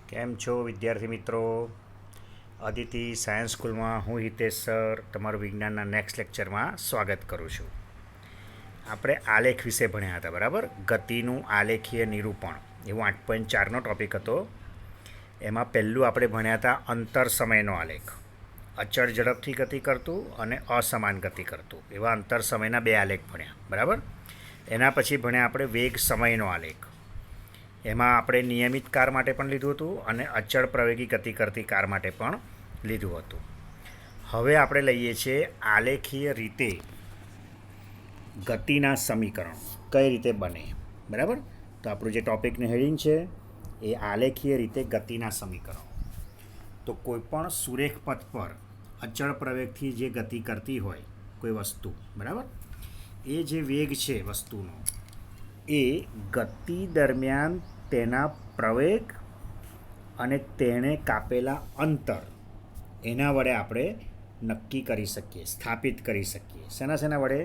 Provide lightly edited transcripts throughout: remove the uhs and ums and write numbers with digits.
કેમ છો વિદ્યાર્થી મિત્રો? અદિતિ સાયન્સ સ્કૂલમાં હું હિતેશ સર તમારું વિજ્ઞાનના નેક્સ્ટ લેક્ચરમાં સ્વાગત કરું છું. આપણે આલેખ વિશે ભણ્યા હતા, બરાબર? ગતિનું આલેખીય નિરૂપણ એવું 8.4નો ટૉપિક હતો. એમાં પહેલું આપણે ભણ્યા હતા અંતર સમયનો આલેખ. અચળ ઝડપથી ગતિ કરતું અને અસમાન ગતિ કરતું એવા અંતર સમયના બે આલેખ ભણ્યા, બરાબર? એના પછી ભણ્યા આપણે વેગ સમયનો આલેખ. એમાં આપણે નિયમિત કાર માટે પણ લીધું હતું અને અચળ પ્રવેગી ગતિ કરતી કાર માટે પણ લીધું હતું. હવે આપણે લઈએ છીએ આલેખીય રીતે ગતિના સમીકરણો કઈ રીતે બને, બરાબર? તો આપણું જે ટૉપિકનું હેડિંગ છે એ આલેખીય રીતે ગતિના સમીકરણો. તો કોઈપણ સુરેખ પથ પર અચળ પ્રવેગથી જે ગતિ કરતી હોય કોઈ વસ્તુ, બરાબર, એ જે વેગ છે વસ્તુનો એ ગતિ દરમિયાન તેના પ્રવેગ અને તેણે કાપેલા અંતર એના વડે આપણે નક્કી કરી શકીએ, સ્થાપિત કરી શકીએ. શેના વડે?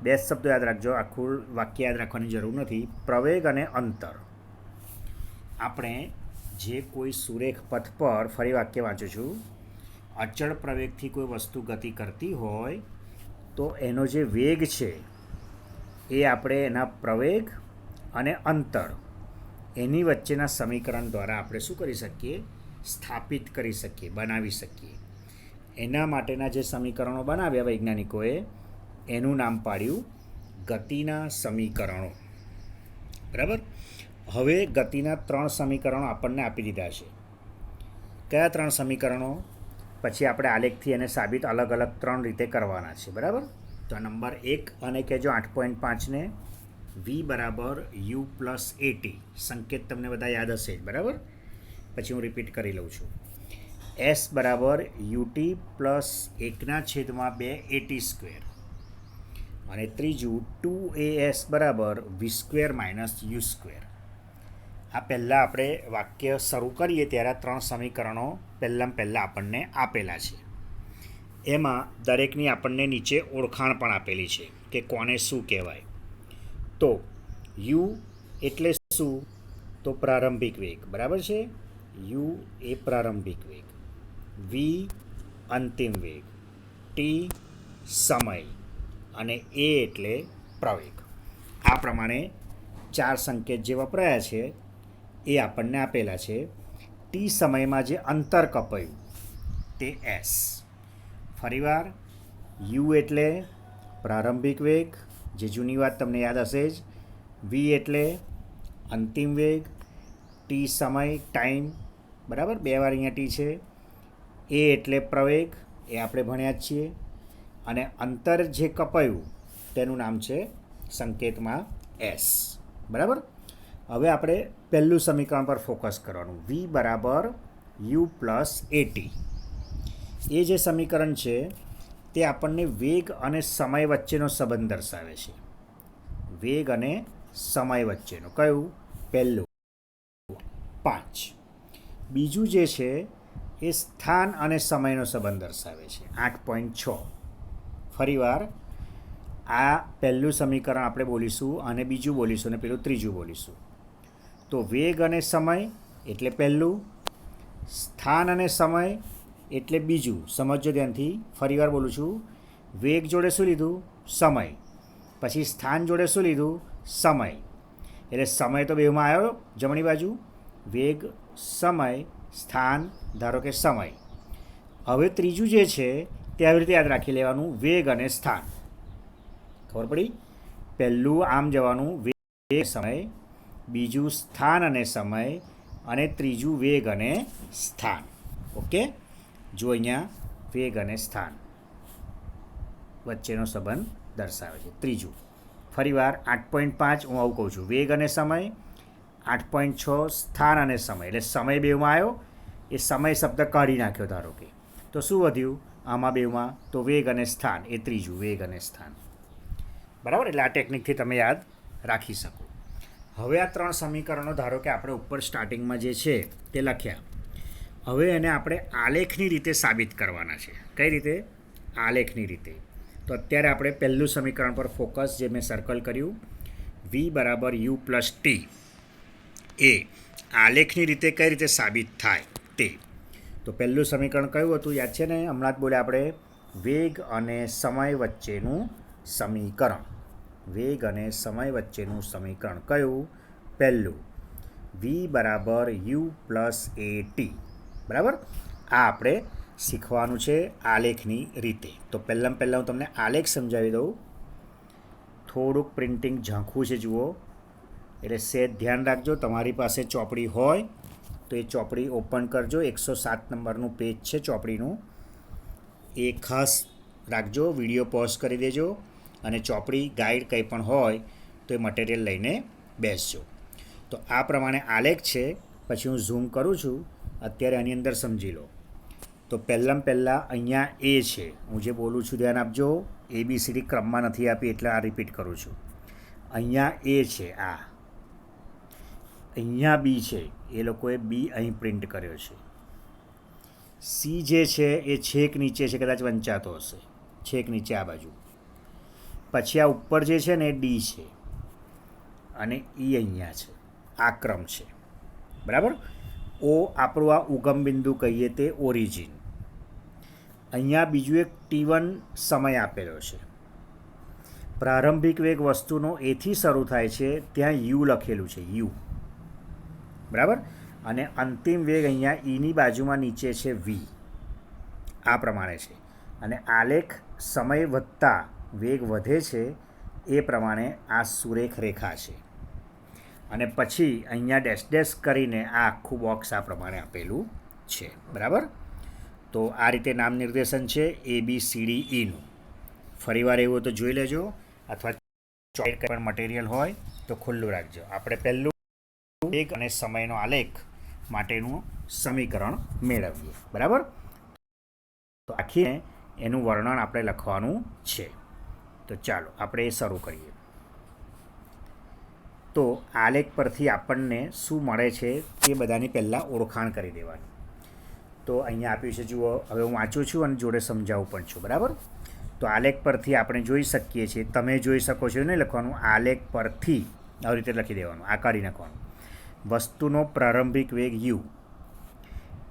બે શબ્દો યાદ રાખજો, આખું વાક્ય યાદ રાખવાની જરૂર નથી. પ્રવેગ અને અંતર. આપણે જે કોઈ સુરેખ પથ પર, ફરી વાક્ય વાંચું છું, અચળ પ્રવેગથી કોઈ વસ્તુ ગતિ કરતી હોય તો એનો જે વેગ છે એ આપણે એના પ્રવેગ અને અંતર એની વચ્ચેના સમીકરણ દ્વારા આપણે શું કરી શકીએ? સ્થાપિત કરી શકીએ, બનાવી શકીએ. એના માટેના જે સમીકરણો બનાવ્યા વૈજ્ઞાનિકોએ એનું નામ પાડ્યું ગતિના સમીકરણો, બરાબર? હવે ગતિના 3 સમીકરણો આપણને આપી દીધા છે. કયા 3 સમીકરણો? પછી આપણે આલેખથી એને સાબિત અલગ અલગ 3 રીતે કરવાના છે, બરાબર? તો નંબર 1 અને કહેજો 8.5ને v બરાબર u પ્લસ એટી. સંકેત તમને બધા યાદ હશે જ, બરાબર? પછી હું રિપીટ કરી લઉં છું. s બરાબર યુટી પ્લસ 1/2 એટી સ્ક્વેર. અને ત્રીજું 2as બરાબર વી સ્ક્વેર માઇનસ યુ સ્ક્વેર. આ પહેલાં આપણે વાક્ય શરૂ કરીએ ત્યારે 3 સમીકરણો પહેલાં આપણને આપેલા છે. એમાં દરેકની આપણને નીચે ઓળખાણ પણ આપેલી છે કે કોને શું કહેવાય. તો યુ એટલે શું? તો પ્રારંભિક વેગ, બરાબર છે? યુ એ પ્રારંભિક વેગ, વી અંતિમ વેગ, ટી સમય અને એ એટલે પ્રવેગ. આ પ્રમાણે 4 સંકેત જે વપરાયા છે એ આપણને આપેલા છે. ટી સમયમાં જે અંતર કપાયું તે એસ. ફરીવાર, યુ એટલે પ્રારંભિક વેગ, જે જૂની વાત તમને યાદ હશે જ. વી એટલે અંતિમ વેગ, ટી સમય, ટાઈમ, બરાબર? 2 વાર અહીંયા ટી છે. એ એટલે પ્રવેગ, એ આપણે ભણ્યા જ છીએ. અને અંતર જે કપાયું તેનું નામ છે સંકેતમાં એસ, બરાબર? હવે આપણે પહેલું સમીકરણ પર ફોકસ કરવાનું. વી બરાબર યુ પ્લસ એટી. એ જે સમીકરણ છે તે આપણને વેગ અને સમય વચ્ચેનો સંબંધ દર્શાવે છે. વેગ અને સમય વચ્ચેનો. કયું? પહેલું 5. બીજું જે છે એ સ્થાન અને સમયનો સંબંધ દર્શાવે છે, 8.6. ફરીવાર, આ પહેલું સમીકરણ આપણે બોલીશું અને બીજું બોલીશું અને પેલું ત્રીજું બોલીશું. તો વેગ અને સમય એટલે પહેલું, સ્થાન અને સમય એટલે બીજું. સમજો ધ્યાનથી, ફરીવાર બોલું છું. વેગ જોડે શું લીધું? સમય. પછી સ્થાન જોડે શું લીધું? સમય. એટલે સમય તો બેમાં આવ્યો જમણી બાજુ. વેગ, સમય, સ્થાન, ધારો કે સમય. હવે ત્રીજું જે છે તે આવી રીતે યાદ રાખી લેવાનું, વેગ અને સ્થાન. ખબર પડી? પહેલું આમ જવાનું, વેગ સમય, બીજું સ્થાન અને સમય, અને ત્રીજું વેગ અને સ્થાન. ઓકે? જો અહીંયા વેગ અને સ્થાન વચ્ચેનો સંબંધ દર્શાવે છે. ત્રીજું, ફરીવાર 8.5 હું આવું કહું છું, વેગ અને સમય. 8.6 સ્થાન અને સમય, એટલે સમય બેમાં આવ્યો, એ સમય શબ્દ કાઢી નાખ્યો ધારો કે. તો શું વધ્યું આમાં બેમાં? તો વેગ અને સ્થાન, એ ત્રીજું, વેગ અને સ્થાન, બરાબર? એટલે આ ટેકનિકથી તમે યાદ રાખી શકો. હવે આ 3 સમીકરણો ધારો કે આપણે ઉપર સ્ટાર્ટિંગમાં જે છે તે લખ્યા. હવે એને આપણે આલેખની રીતે સાબિત કરવાના છે. કઈ રીતે? આલેખની રીતે. તો અત્યારે આપણે પહેલું સમીકરણ પર ફોકસ, જે મેં સર્કલ કર્યું, વી બરાબર યુ પ્લસ ટી. એ આલેખની રીતે કઈ રીતે સાબિત થાય તે. તો પહેલું સમીકરણ કયું હતું યાદ છે ને? હમણાં જ બોલ્યા આપણે, વેગ અને સમય વચ્ચેનું સમીકરણ. વેગ અને સમય વચ્ચેનું સમીકરણ કયું? પહેલું, વી બરાબર યુ પ્લસ એ ટી. બરાબર? આ આપણે શીખવાનું છે આલેખની રીતે. તો પહેલાં હું તમને આલેખ સમજાવી દઉં. થોડુંક પ્રિન્ટિંગ ઝાંખું છે જુઓ, એટલે સેજ ધ્યાન રાખજો. તમારી પાસે ચોપડી હોય તો એ ચોપડી ઓપન કરજો. 107 નંબરનું પેજ છે ચોપડીનું, એ ખાસ રાખજો. વિડીયો પોઝ કરી દેજો અને ચોપડી ગાઈડ કંઈ પણ હોય તો એ મટીરિયલ લઈને બેસજો. તો આ પ્રમાણે આલેખ છે. પછી હું ઝૂમ કરું છું. અત્યારે આની અંદર સમજી લો. તો પહેલાં અહીંયા એ છે. હું જે બોલું છું ધ્યાન આપજો. ABCD ક્રમમાં નથી આપી એટલે આ રિપીટ કરું છું. અહીંયા એ છે, આ અહીંયા બી છે, એ લોકોએ બી અહીં પ્રિન્ટ કર્યો છે. સી જે છે એ છેક નીચે છે, કદાચ વંચાતો હશે, છેક નીચે આ બાજુ. પછી આ ઉપર જે છે ને એ ડી છે અને ઈ અહીંયા છે. આ ક્રમ છે. બરાબર? ઓ આપણું આ ઉગમ બિંદુ કહીએ તે ઓરિજિન. અહીંયા બીજું એક T1 સમય આપેલો છે. પ્રારંભિક વેગ વસ્તુનો એથી શરૂ થાય છે, ત્યાં યુ લખેલું છે, યુ. બરાબર? અને અંતિમ વેગ અહીંયા ઈની બાજુમાં નીચે છે વી. આ પ્રમાણે છે. અને આલેખ સમય વધતા વેગ વધે છે એ પ્રમાણે આ સુરેખ રેખા છે. અને પછી અહીંયા ડેશ ડેશ કરીને આ આખું બોક્સ આ પ્રમાણે આપેલું છે. બરાબર? તો આ રીતે નામ નિર્દેશન છે ABCDEનું. ફરીવાર એવું તો જોઈ લેજો, અથવા કંઈ પણ મટીરિયલ હોય તો ખુલ્લું રાખજો. આપણે પહેલું વેગ અને સમયનો આલેખ માટેનું સમીકરણ મેળવીએ. બરાબર? તો આખીને એનું વર્ણન આપણે લખવાનું છે. તો ચાલો આપણે એ શરૂ કરીએ. તો આલેખ પરથી આપણને શું મળે છે તે બધાની પહેલાં ઓળખાણ કરી દેવાની. તો અહીંયા આપ્યું છે જુઓ. હવે હું વાંચું છું અને જોડે સમજાવું પણ છું. બરાબર? તો આલેખ પરથી આપણે જોઈ શકીએ છીએ, તમે જોઈ શકો છો, નહીં લખવાનું, આલેખ પરથી આવી રીતે લખી દેવાનું, આ કાઢી નાખવાનું. વસ્તુનો પ્રારંભિક વેગ યુ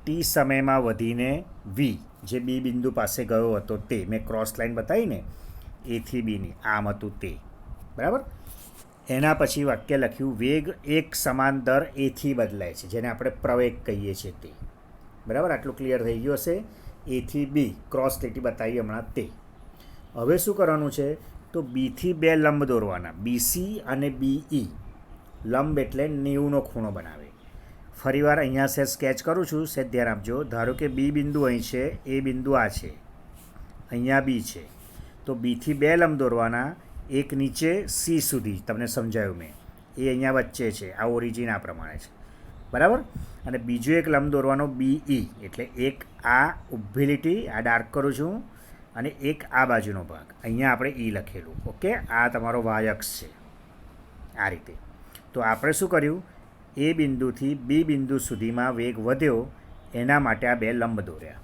ટી સમયમાં વધીને વી, જે બી બિંદુ પાસે ગયો હતો તે, મેં ક્રોસ લાઈન બતાવીને એથી બીની, આમ હતું તે. બરાબર? એના પછી વાક્ય લખ્યું, વેગ એક સમાન દર એથી બદલાય છે, જેને આપણે પ્રવેગ કહીએ છીએ તે. બરાબર? આટલું ક્લિયર થઈ ગયું હશે. એથી બી ક્રોસ લીટી બતાવી હમણાં તે. હવે શું કરવાનું છે? તો બીથી બે લંબ દોરવાના, BC અને BE. લંબ એટલે 90નો ખૂણો બનાવે. ફરીવાર અહીંયા સેજ સ્કેચ કરું છું, સેજ ધ્યાન આપજો. ધારો કે બી બિંદુ અહીં છે, એ બિંદુ આ છે, અહીંયા બી છે. તો બીથી બે લંબ દોરવાના, એક નીચે સી સુધી, તમને સમજાયું મેં, એ અહીંયા વચ્ચે છે. આ ઓરિજિન આ પ્રમાણે છે. બરાબર? અને બીજો એક લંબ દોરવાનો BE, એટલે એક આ ઊભી લીટી, આ ડાર્ક કરું છું, અને એક આ બાજુનો ભાગ, અહીંયા આપણે E લખેલું. ઓકે? આ તમારો વાય અક્ષ છે. આ રીતે. તો આપણે શું કર્યું? એ બિંદુથી બી બિંદુ સુધીમાં વેગ વધ્યો, એના માટે આ બે લંબ દોર્યા.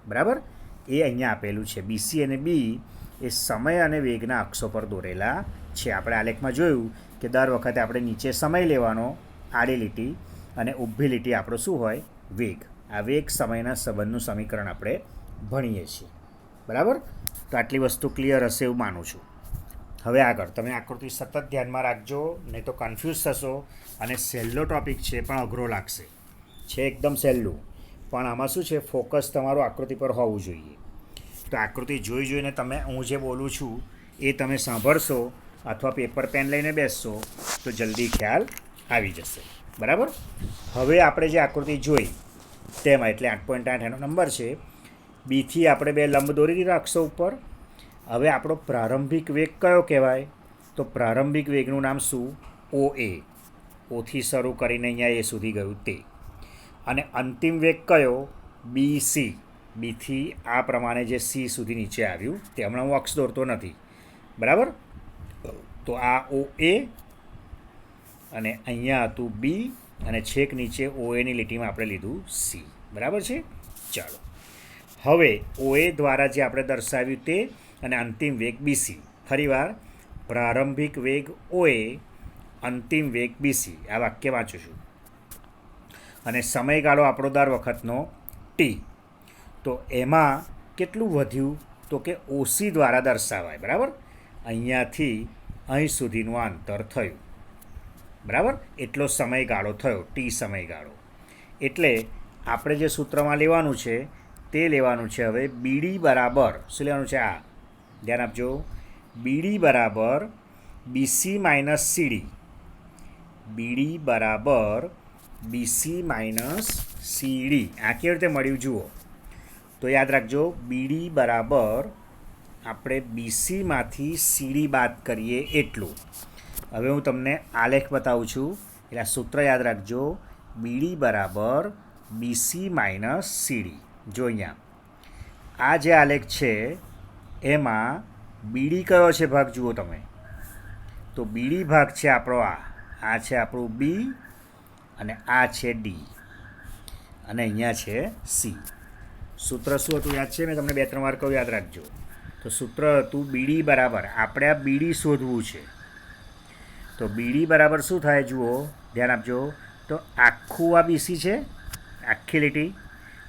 બરાબર? એ અહીંયા આપેલું છે. BC અને BE એ સમય અને વેગના અક્ષો પર દોરેલા છે. આપણે આલેખમાં જોયું કે દર વખતે આપણે નીચે સમય લેવાનો, આડી લીટી, અને ઊભી લીટી આપણો શું હોય? વેગ. આ વેગ સમયના સંબંધનું સમીકરણ આપણે ભણીએ છીએ. બરાબર? તો આટલી વસ્તુ ક્લિયર હશે એવું માનું છું. હવે આગળ તમે આકૃતિ સતત ધ્યાનમાં રાખજો, નહીં તો કન્ફ્યુઝ થશો. અને સહેલો ટૉપિક છે પણ અઘરો લાગશે. છે એકદમ સહેલું, પણ આમાં શું છે, ફોકસ તમારું આકૃતિ પર હોવું જોઈએ. તો આકૃતિ જોઈને તમે, હું જે બોલું છું એ તમે સાંભળશો અથવા પેપર પેન લઈને બેસશો તો જલ્દી ખ્યાલ આવી જશે. બરાબર? હવે આપણે જે આકૃતિ જોઈ તેમાં, એટલે 8.8 એનો નંબર છે. બીથી આપણે બે લંબ દોરી દીધા અક્ષો ઉપર. હવે આપણો પ્રારંભિક વેગ કયો કહેવાય? તો પ્રારંભિક વેગનું નામ શું? OA. ઓથી શરૂ કરીને અહીંયા એ સુધી ગયું તે. અને અંતિમ વેગ કયો? BC. બીથી આ પ્રમાણે જે C સુધી નીચે આવ્યું તે. હમણાં હું અક્ષ દોરતો નથી. બરાબર? તો આ OA, અને અહીંયા હતું B, અને છેક નીચે OAની લીટીમાં આપણે લીધું C. બરાબર છે? ચાલો. હવે OA દ્વારા જે આપણે દર્શાવ્યું તે, અને અંતિમ વેગ BC. ફરીવાર, પ્રારંભિક વેગ OA, અંતિમ વેગ BC. આ વાક્ય વાંચું છું. અને સમયગાળો આપણો દર વખતનો ટી. તો એમાં કેટલું વધ્યું તો કે ઓસી દ્વારા દર્શાવાય, બરાબર. અહીંયાથી અહીં સુધીનું આ અંતર થયું, બરાબર. એટલો સમયગાળો થયો, ટી સમયગાળો. એટલે આપણે જે સૂત્રમાં લેવાનું છે તે લેવાનું છે હવે બીડી બરાબર શું લેવાનું છે? આ ધ્યાન આપજો, બીડી બરાબર બીસી માઇનસ સીડી. બીડી બરાબર બીસી માઇનસ સીડી. આ કેવી રીતે મળ્યું જુઓ. તો યાદ રાખજો, બીડી બરાબર આપણે બીસીમાંથી સીડી બાદ કરીએ એટલું. હવે હું તમને આલેખ બતાવું છું, એટલે આ સૂત્ર યાદ રાખજો, બીડી બરાબર બીસી માઇનસ સીડી. જો અહીંયા આ જે આલેખ છે એમાં બીડી કયો છે ભાગ જુઓ તમે. તો બીડી ભાગ છે આપણો આ છે આપણું બી, અને આ છે ડી, અને અહીંયા છે સી. સૂત્ર શું હતું યાદ છે? મેં તમને 2-3 વાર કહું, યાદ રાખજો. તો સૂત્ર હતું બીડી બરાબર, આપણે આ બીડી શોધવું છે. તો બીડી બરાબર શું થાય જુઓ, ધ્યાન આપજો. તો આખું આ બીસી છે, આખી લીટી.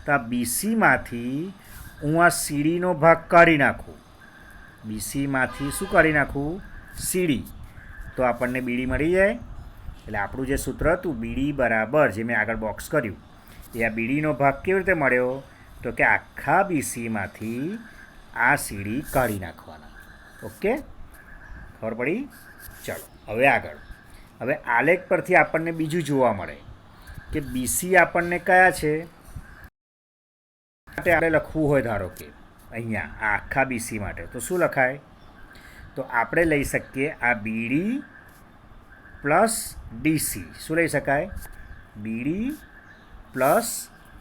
તો આ બીસીમાંથી હું આ સીડીનો ભાગ કાઢી નાખું. બીસીમાંથી શું કાઢી નાખું? સીડી. તો આપણને બીડી મળી જાય. એટલે આપણું જે સૂત્ર હતું બીડી બરાબર, જે મેં આગળ બોક્સ કર્યું, એ આ બીડીનો ભાગ કેવી રીતે મળ્યો? તો કે આખા બીસીમાંથી આ સીડી કાઢી નાખવાના. ઓકે, ખબર પડી? ચાલો હવે આગળ. હવે આલેખ પરથી આપણને બીજું જોવા મળે કે બીસી આપણને કયા છે માટે આપણે લખવું હોય, ધારો કે અહીંયા આ આખા બીસી માટે, તો શું લખાય? તો આપણે લઈ શકીએ આ બીડી પ્લસ ડીસી. શું લઈ શકાય? બીડી પ્લસ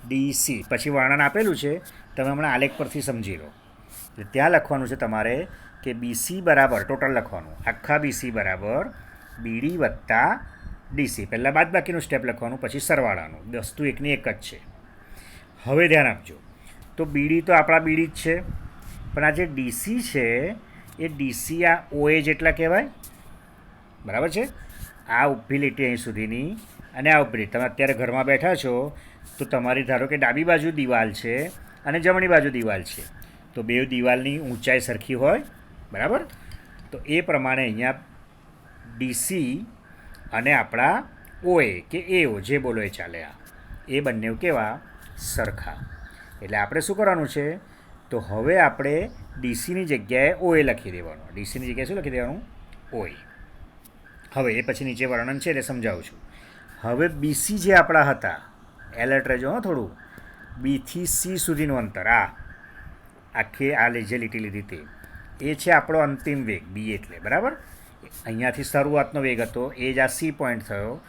ડીસી. પછી વર્ણન આપેલું છે, તમે હમણાં આલેખ પરથી સમજી લો. એટલે ત્યાં લખવાનું છે તમારે કે બીસી બરાબર, ટોટલ લખવાનું, આખા બીસી બરાબર બીડી વત્તા ડીસી. પહેલાં બાદબાકીનું સ્ટેપ લખવાનું, પછી સરવાળાનું. વસ્તુ એકની એક જ છે. હવે ધ્યાન આપજો, તો બીડી તો આપણા બીડી જ છે, પણ આ જે ડીસી છે એ ડીસી આ ઓએ જેટલા કહેવાય, બરાબર છે. આ ઊભી લીટી અહીં સુધીની અને આ ઊભી લીટી. તમે અત્યારે ઘરમાં બેઠા છો તો તમારી ધારો કે ડાબી બાજુ દિવાલ છે અને જમણી બાજુ દિવાલ છે, તો બે દિવાલની ઊંચાઈ સરખી હોય, બરાબર. તો એ પ્રમાણે અહીંયા ડીસી અને આપણા ઓએ કે એઓ, જે બોલો એ ચાલે, આ એ બંને કેવા? સરખા. એટલે આપણે શું કરવાનું છે? તો હવે આપણે ડીસીની જગ્યાએ ઓએ લખી દેવાનું. ડીસીની જગ્યાએ શું લખી દેવાનું? ઓએ. હવે એ પછી નીચે વર્ણન છે એટલે સમજાવું છું. હવે બીસી જે આપણા હતા, એલર્ટ રહેજો થોડું, બીથી સી સુધીનું અંતર, આખી આ જે લીટી લીધી તે, એ છે આપણો અંતિમ વેગ, બી એટલે, બરાબર. અહીંયાથી શરૂઆતનો વેગ હતો, એ જ આ સી પોઈન્ટ થયો,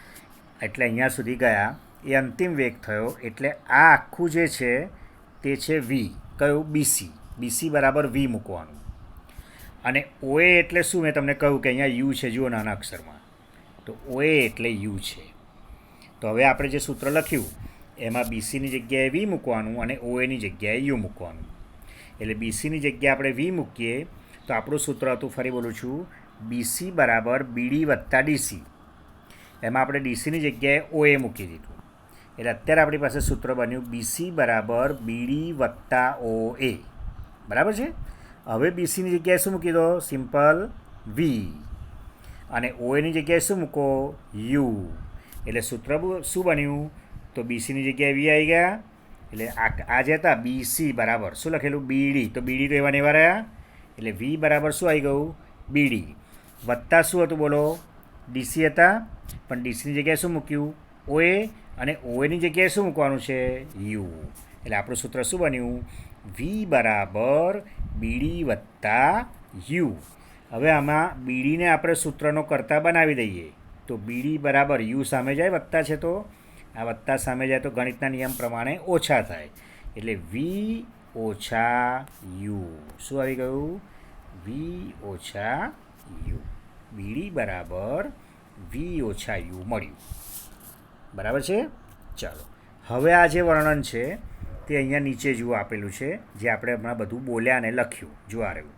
એટલે અહીંયા સુધી ગયા, એ અંતિમ વેગ થયો. એટલે આ આખું જે છે તે છે વી. કયું? બીસી. બીસી બરાબર વી મૂકવાનું. અને ઓએ એટલે શું? મેં તમને કહ્યું કે અહીંયા યુ છે, જુઓ નાના અક્ષરમાં. તો ઓએ એટલે યુ છે. તો હવે આપણે જે સૂત્ર લખ્યું એમાં બીસીની જગ્યાએ વી મૂકવાનું અને ઓએની જગ્યાએ યુ મૂકવાનું. એટલે બીસીની જગ્યાએ આપણે વી મૂકીએ તો આપણું સૂત્ર હતું, ફરી બોલું છું, બીસી બરાબર બીડી વત્તા ડીસી. એમાં આપણે ડીસીની જગ્યાએ ઓએ મૂકી દીધું. એટલે અત્યારે આપણી પાસે સૂત્ર બન્યું બીસી બરાબર બીડી વત્તા ઓએ, બરાબર છે. હવે બીસીની જગ્યાએ શું મૂકી દો? સિમ્પલ વી. અને ઓએની જગ્યાએ શું મૂકો? યુ. એટલે સૂત્ર શું બન્યું? તો બીસીની જગ્યાએ વી આવી ગયા. એટલે આ જે હતા બીસી બરાબર શું લખેલું? બીડી. તો બીડી તો એવા ને એવા રહ્યા. એટલે વી બરાબર શું આવી ગયું? બીડી. વત્તા શું હતું બોલો? ડીસી હતા, પણ ડીસીની જગ્યાએ શું મૂક્યું? ઓએ. અને ઓએની જગ્યાએ શું મૂકવાનું છે? યુ. એટલે આપણું સૂત્ર શું બન્યું? વી બરાબર બીડી વત્તા યુ. હવે આમાં બીડીને આપણે સૂત્રનો કરતા બનાવી દઈએ. તો બીડી બરાબર યુ સામે જાય, વત્તા છે તો આ વત્તા સામે જાય તો ગણિતના નિયમ પ્રમાણે ઓછા થાય. એટલે વી ઓછા યુ. શું આવી ગયું? વી ઓછા યુ. બીડી બરાબર વી ઓછા યુ મળ્યું, બરાબર છે. ચાલો હવે આ જે વર્ણન છે તે અહીંયા નીચે જુઓ આપેલું છે, જે આપણે હમણાં બધું બોલ્યા અને લખ્યું. જુઓ આ રહ્યું,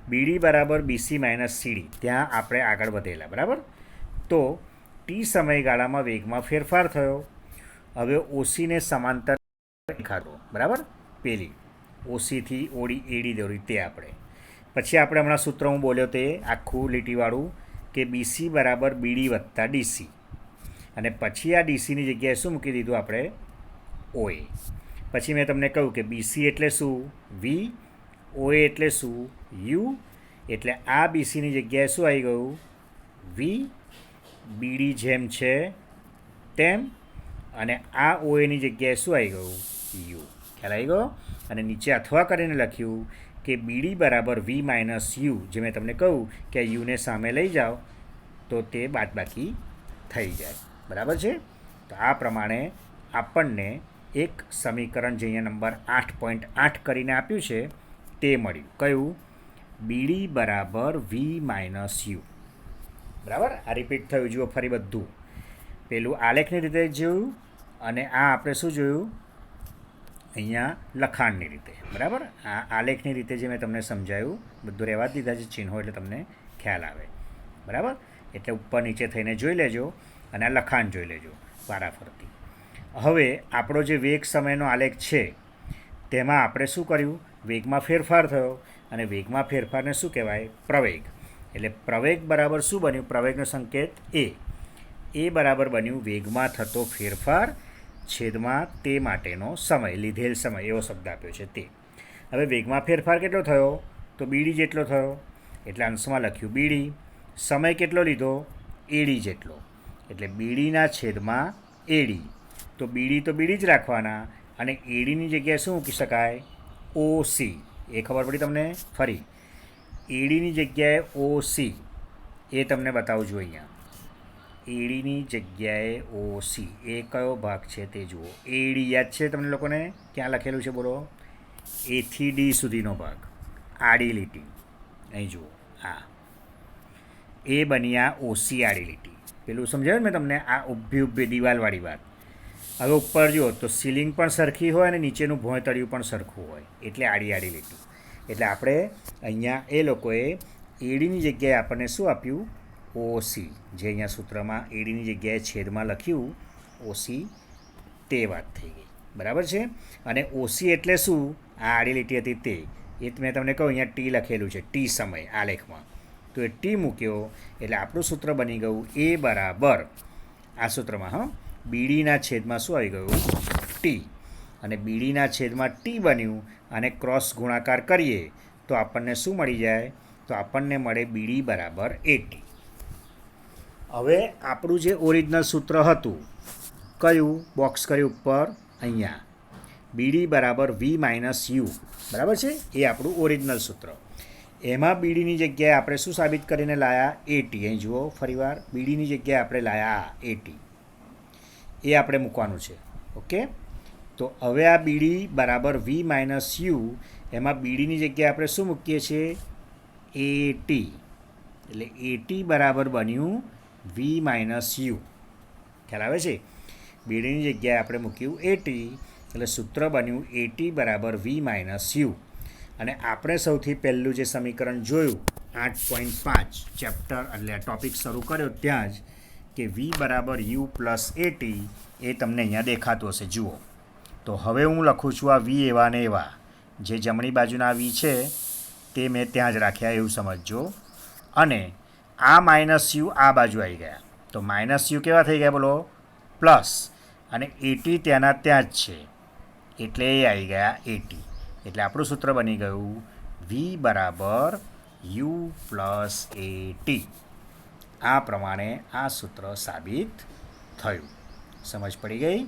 બીડી બરાબર બીસી માઇનસ સીડી. ત્યાં આપણે આગળ વધેલા, બરાબર. તો ટી સમયગાળામાં વેગમાં ફેરફાર થયો. હવે ઓસીને સમાંતર દેખાડો, બરાબર, પેલી ઓસીથી એડી દોરી તે આપણે. પછી આપણે હમણાં સૂત્ર હું બોલ્યો તે આખું લીટીવાળું કે બીસી બરાબર બીડી વત્તા ડીસી, અને પછી આ ડીસીની જગ્યાએ શું મૂકી દીધું આપણે? ઓએ. પછી મેં તમને કહ્યું કે બીસી એટલે શું? વી. ઓએ એટલે શું? યુ. એટલે આ બીસીની જગ્યાએ શું આવી ગયું? વી. બીડી જેમ છે તેમ, અને આ ઓએની જગ્યાએ શું આવી ગયું? યુ. ખ્યાલ આવી ગયો? અને નીચે અથવા કરીને લખ્યું કે બીડી બરાબર વી માઇનસ યુ, જે મેં તમને કહ્યું કે યુને સામે લઈ જાઓ તો તે બાદબાકી થઈ જાય. બરાબર છે? તો આ પ્રમાણે આપણને એક સમીકરણ જે અહીંયા નંબર 8.8 કરીને આપ્યું છે તે મળ્યું. કયું? બીડી બરાબર વી માઇનસ યુ. બરાબર? આ રિપીટ થયું. જુઓ ફરી બધું. પેલું આલેખની રીતે જોયું, અને આ આપણે શું જોયું? અહીંયા લખાણની રીતે. બરાબર? આ આલેખની રીતે જે મેં તમને સમજાયું બધું રહેવા જ દીધા છે ચિહ્નો, એટલે તમને ખ્યાલ આવે. બરાબર? એટલે ઉપર નીચે થઈને જોઈ લેજો, અને આ લખાણ જોઈ લેજો વારાફરતી. હવે આપણો જે વેગ સમયનો આલેખ છે તેમાં આપણે શું કર્યું? વેગમાં ફેરફાર થયો, અને વેગમાં ફેરફારને શું કહેવાય? પ્રવેગ. એટલે પ્રવેગ બરાબર શું બન્યું? પ્રવેગનો સંકેત એ બરાબર બન્યું વેગમાં થતો ફેરફાર છેદમાં તે માટેનો સમય, લીધેલ સમય, એવો શબ્દ આપ્યો છે તે. હવે વેગમાં ફેરફાર કેટલો થયો? તો બીડી જેટલો થયો, એટલે અંશમાં લખ્યું બીડી. સમય કેટલો લીધો? એડી જેટલો, એટલે બીડીના છેદમાં એડી. તો બીડી જ રાખવાના, અને એડીની જગ્યાએ શું મૂકી શકાય? ઓસી. એ ખબર પડી તમને? ફરી એડીની જગ્યાએ ઓસી, એ તમને બતાવું છું અહીંયા. એડીની જગ્યાએ ઓસી, એ કયો ભાગ છે તે જુઓ. એડી યાદ છે તમને લોકોને? ક્યાં લખેલું છે બોલો? એથી ડી સુધીનો ભાગ, આડી લીટી. અહીં જુઓ, આ એ બની આ ઓસી આડી લીટી. પેલું સમજાયું મેં તમને? આ ઊભી દિવાલવાળી વાત. હવે ઉપર જુઓ તો સીલિંગ પણ સરખી હોય અને નીચેનું ભોંયતળિયું પણ સરખું હોય, એટલે આડી લીટી. એટલે આપણે અહીંયા એ લોકોએ એડીની જગ્યાએ આપણને શું આપ્યું? ઓસી. જે અહીંયા સૂત્રમાં એડીની જગ્યાએ છેદમાં લખ્યું ઓસી, તે વાત થઈ ગઈ. બરાબર છે? અને ઓસી એટલે શું? આ આડી લીટી હતી તે. એ મેં તમને કહું અહીંયા ટી લખેલું છે, ટી સમય આલેખમાં. તો એ ટી મૂક્યો એટલે આપણું સૂત્ર બની ગયું એ બરાબર આ સૂત્રમાં બીડીના છેદમાં શું આવી ગયું? ટી. અને બીડીના છેદમાં ટી બન્યું, અને ક્રોસ ગુણાકાર કરીએ તો આપણને શું મળી જાય? તો આપણને મળે બીડી બરાબર 80. હવે આપણું જે ઓરિજિનલ સૂત્ર હતું, કયું? બોક્સ કર્યું ઉપર અહીંયા, બીડી બરાબર વી માઇનસ યુ. બરાબર છે? એ આપણું ઓરિજિનલ સૂત્ર. એમાં બીડીની જગ્યાએ આપણે શું સાબિત કરીને લાયા? 80. અહીં જુઓ ફરીવાર, બીડીની જગ્યાએ આપણે લાયા 80. એ આપણે મૂકવાનું છે. ઓકે? તો હવે આ બીડી બરાબર વી માઇનસ યુ, એમાં બીડીની જગ્યાએ આપણે શું મૂકીએ છીએ? 80. એટલે 80 બરાબર બન્યું વી માઇનસ યુ. ખ્યાલ આવે છે? બીડીની જગ્યાએ આપણે મૂક્યું 80, એટલે સૂત્ર બન્યું 80 બરાબર વી માઇનસ યુ. અને આપણે સૌથી પહેલું જે સમીકરણ જોયું 8.5 ચેપ્ટર, એટલે ટોપિક શરૂ કર્યો ત્યાં જ, કે વી બરાબર યુ પ્લસ 80, એ તમને અહીંયા દેખાતું હશે. જુઓ તો હવે હું લખું છું આ વી એવા ને એવા. જે જમણી બાજુના વી છે તે મેં ત્યાં જ રાખ્યા, એવું સમજજો. અને આ માઇનસ યુ આ બાજુ આવી ગયા, તો માઇનસ યુ કેવા થઈ ગયા બોલો? પ્લસ. અને 80 ત્યાંના ત્યાં જ છે, એટલે એ આવી ગયા 80. એટલે આપણું સૂત્ર બની ગયું વી બરાબર યુ પ્લસ 80. આ પ્રમાણે આ સૂત્ર સાબિત થયું. સમજ પડી ગઈ?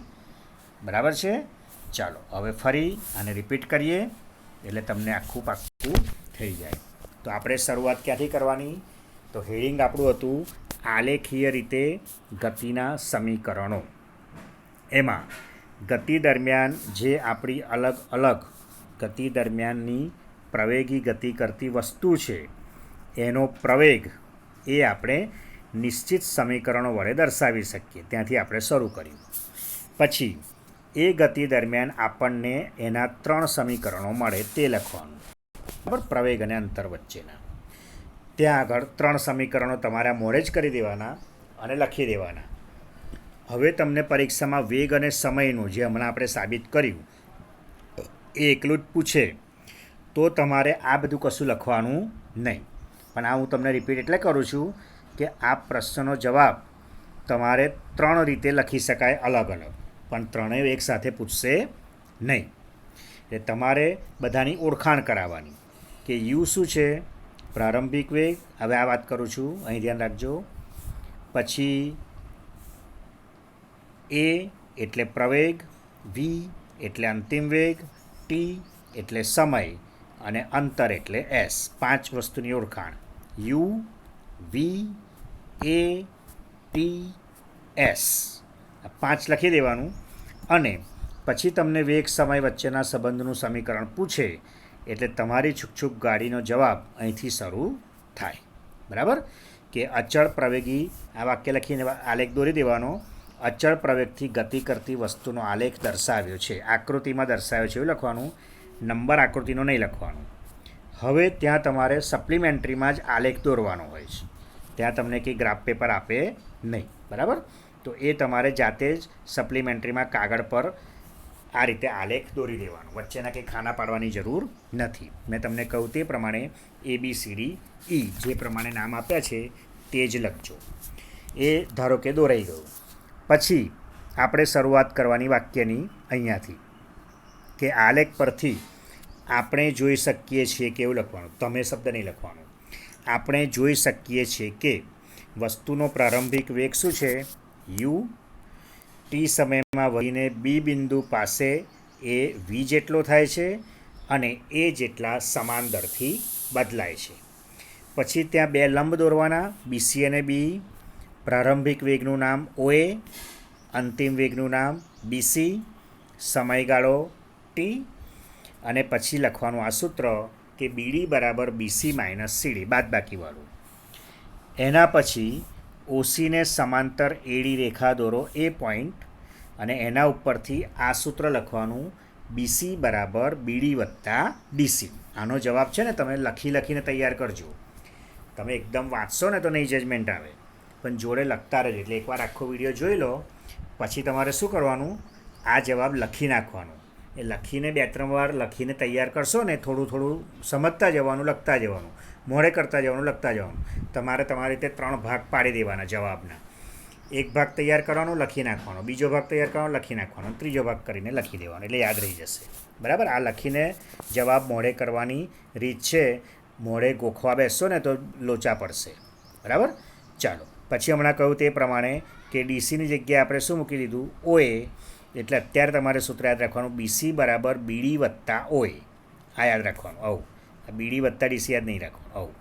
બરાબર છે? ચાલો હવે ફરી આને રિપીટ કરીએ એટલે તમને આખું પાક્કું થઈ જાય. તો આપણે શરૂઆત ક્યાંથી કરવાની? તો હેડિંગ આપણું હતું આલેખીય રીતે ગતિના સમીકરણો. એમાં ગતિ દરમિયાન જે આપણી અલગ અલગ ગતિ દરમિયાનની પ્રવેગી ગતિ કરતી વસ્તુ છે એનો પ્રવેગ એ આપણે નિશ્ચિત સમીકરણો વડે દર્શાવી શકીએ. ત્યાંથી આપણે શરૂ કર્યું. પછી એ ગતિ દરમિયાન આપણને એના 3 સમીકરણો મળે તે લખવાનું. બરાબર? પ્રવેગ અને અંતર વચ્ચેના. ત્યાં આગળ 3 સમીકરણો તમારા મોઢે જ કરી દેવાના અને લખી દેવાના. હવે તમને પરીક્ષામાં વેગ અને સમયનું જે હમણાં આપણે સાબિત કર્યું એ એકલું જ પૂછે તો તમારે આ બધું કશું લખવાનું નહીં. પણ આ હું તમને રિપીટ એટલે કરું છું કે આ પ્રશ્નનો જવાબ તમારે 3 રીતે લખી શકાય અલગ અલગ, પણ ત્રણેય એકસાથે પૂછશે નહીં. એટલે તમારે બધાની ઓળખાણ કરાવવાની કે યુ શું છે, પ્રારંભિક વેગ. હવે આ વાત કરું છું, અહીં ધ્યાન રાખજો. પછી એ એટલે પ્રવેગ, વી એટલે અંતિમ વેગ, ટી એટલે સમય અને અંતર એટલે એસ. 5 વસ્તુની ઓળખાણ: U, V, A, T, S. 5 લખી દેવાનું. અને પછી તમને વેગ સમય વચ્ચેના સંબંધનું સમીકરણ પૂછે એટલે તમારી છુક ગાડીનો જવાબ અહીંથી શરૂ થાય. બરાબર? કે અચળ પ્રવેગી, આ વાક્ય લખીને આલેખ દોરી દેવાનો. અચળ પ્રવેગથી ગતિ કરતી વસ્તુનો આલેખ દર્શાવ્યો છે, આકૃતિમાં દર્શાવ્યો છે એવું લખવાનું. નંબર આકૃતિનો નહીં લખવાનું. હવે ત્યાં તમારે સપ્લિમેન્ટરીમાં જ આલેખ દોરવાનો હોય છે, ત્યાં તમને કંઈ ગ્રાફ પેપર આપે નહીં. બરાબર? તો એ તમારે જાતે જ સપ્લિમેન્ટરીમાં કાગળ પર આ રીતે આલેખ દોરી દેવાનો, વચ્ચેના કંઈ ખાના પાડવાની જરૂર નથી. મેં તમને કહ્યું તે પ્રમાણે ABCD E જે પ્રમાણે નામ આપ્યા છે તે જ લખજો. એ ધારો કે દોરાઈ ગયું. પછી આપણે શરૂઆત કરવાની વાક્યની અહીંયાથી, કે આલેખ પરથી આપણે જોઈ શકીએ છીએ કે એવું લખવાનું, તમે શબ્દ નહીં લખવાનો. આપણે જોઈ શકીએ છીએ કે વસ્તુનો પ્રારંભિક વેગ શું છે, યુ, ટી સમયમાં વહીને બી બિંદુ પાસે એ વી જેટલો થાય છે અને એ જેટલા સમાન દરથી બદલાય છે. પછી ત્યાં 2 લંબ દોરવાના, BC અને BE. પ્રારંભિક વેગનું નામ OA, અંતિમ વેગનું નામ BC, સમયગાળો T. અને પછી લખવાનું આ સૂત્ર કે BD બરાબર BC માઇનસ CD, બાદબાકીવાળું. એના પછી OCને સમાંતર AD રેખા દોરો એ પોઈન્ટ, અને એના ઉપરથી આ સૂત્ર લખવાનું BC બરાબર BD વત્તા DC. આનો જવાબ છે ને તમે લખીને તૈયાર કરજો. તમે એકદમ વાંચશો ને તો નહીં જજમેન્ટ આવે, પણ જોડે લખતા રહેજો. એટલે એકવાર આખો વિડીયો જોઈ લો, પછી તમારે શું કરવાનું, આ જવાબ લખી નાખવાનો. એ લખીને 2-3 વાર લખીને તૈયાર કરશો ને, થોડું સમજતા જવાનું, લખતા જવાનું, મોડે કરતા જવાનું, લખતા જવાનું. તમારે તમારી રીતે 3 ભાગ પાડી દેવાના જવાબના. એક ભાગ તૈયાર કરવાનો, લખી નાખવાનો, બીજો ભાગ તૈયાર કરવાનો, લખી નાખવાનો, ત્રીજો ભાગ કરીને લખી દેવાનો, એટલે યાદ રહી જશે. બરાબર? આ લખીને જવાબ મોડે કરવાની રીત છે. મોડે ગોખવા બેસશો ને તો લોચા પડશે. બરાબર? ચાલો, પછી હમણાં કહ્યું તે પ્રમાણે કે ડીસીની જગ્યાએ આપણે શું મૂકી દીધું, OA. એટલે અત્યારે તમારે સૂત્ર યાદ રાખવાનું, BC બરાબર BD વત્તા OA. આ યાદ રાખવાનું. આવું BD વત્તા DC યાદ નહીં રાખવાનું. આવું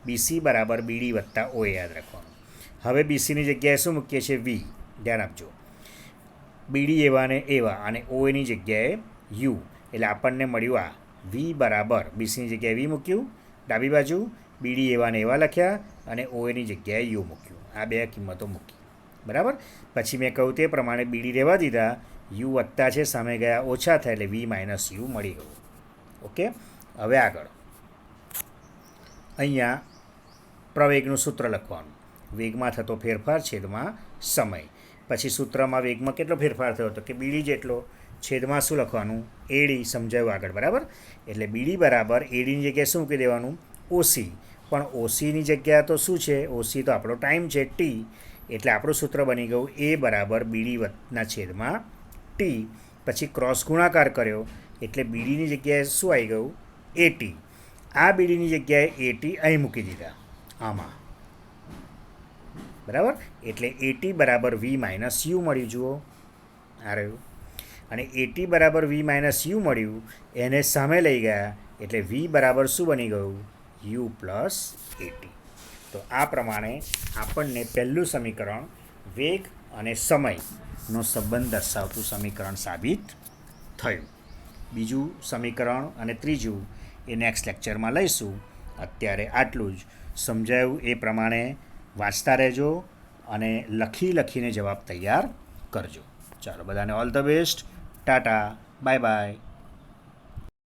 BC બરાબર BD વત્તા OA યાદ રાખવાનું. હવે BCની જગ્યાએ શું મૂકીએ છીએ, V. ધ્યાન આપજો. BD એવા ને એવા અને OAની જગ્યાએ U. એટલે આપણને મળ્યું આ V બરાબર, BCની જગ્યાએ V મૂક્યું ડાબી બાજુ, BD એવા ને એવા લખ્યા અને OAની જગ્યાએ U મૂક્યું. આ 2 કિંમતો મૂકી. બરાબર? પછી મેં કહ્યું તે પ્રમાણે BD રહેવા દીધા, U વત્તા છે, સામે ગયા ઓછા થાય, એટલે V માઇનસ U મળી ગયું. ઓકે? હવે આગળ અહીંયા પ્રવેગનું સૂત્ર લખવાનું. વેગમાં થતો ફેરફાર છેદમાં સમય. પછી સૂત્રમાં વેગમાં કેટલો ફેરફાર થયો હતો કે BD જેટલો, છેદમાં શું લખવાનું, AD. સમજાયું આગળ? બરાબર? એટલે BD બરાબર ADની જગ્યાએ શું મૂકી દેવાનું, OC. પણ OCની જગ્યા તો શું છે, OC તો આપણો ટાઈમ છે, T. એટલે આપણું સૂત્ર બની ગયું A બરાબર BD ના છેદમાં T. પછી ક્રોસ ગુણાકાર કર્યો એટલે BDની જગ્યાએ શું આવી ગયું, AT. આ BDની જગ્યાએ AT અહીં મૂકી દીધા આમાં. બરાબર? એટલે AT બરાબર V માઇનસ U મળ્યું. જુઓ આ રહ્યું. અને AT બરાબર V માઇનસ U મળ્યું, એને સામે લઈ ગયા એટલે V બરાબર શું બની ગયું, U પ્લસ AT. તો આ પ્રમાણે આપણને પહેલું સમીકરણ વેગ અને સમયનો સંબંધ દર્શાવતું સમીકરણ સાબિત થયું. બીજું સમીકરણ અને ત્રીજું એ નેક્સ્ટ લેક્ચરમાં લઈશું. અત્યારે આટલું જ. સમજાયું એ પ્રમાણે વાંચતા રહેજો અને લખીને જવાબ તૈયાર કરજો. ચાલો, બધાને all the best. Tata, bye bye.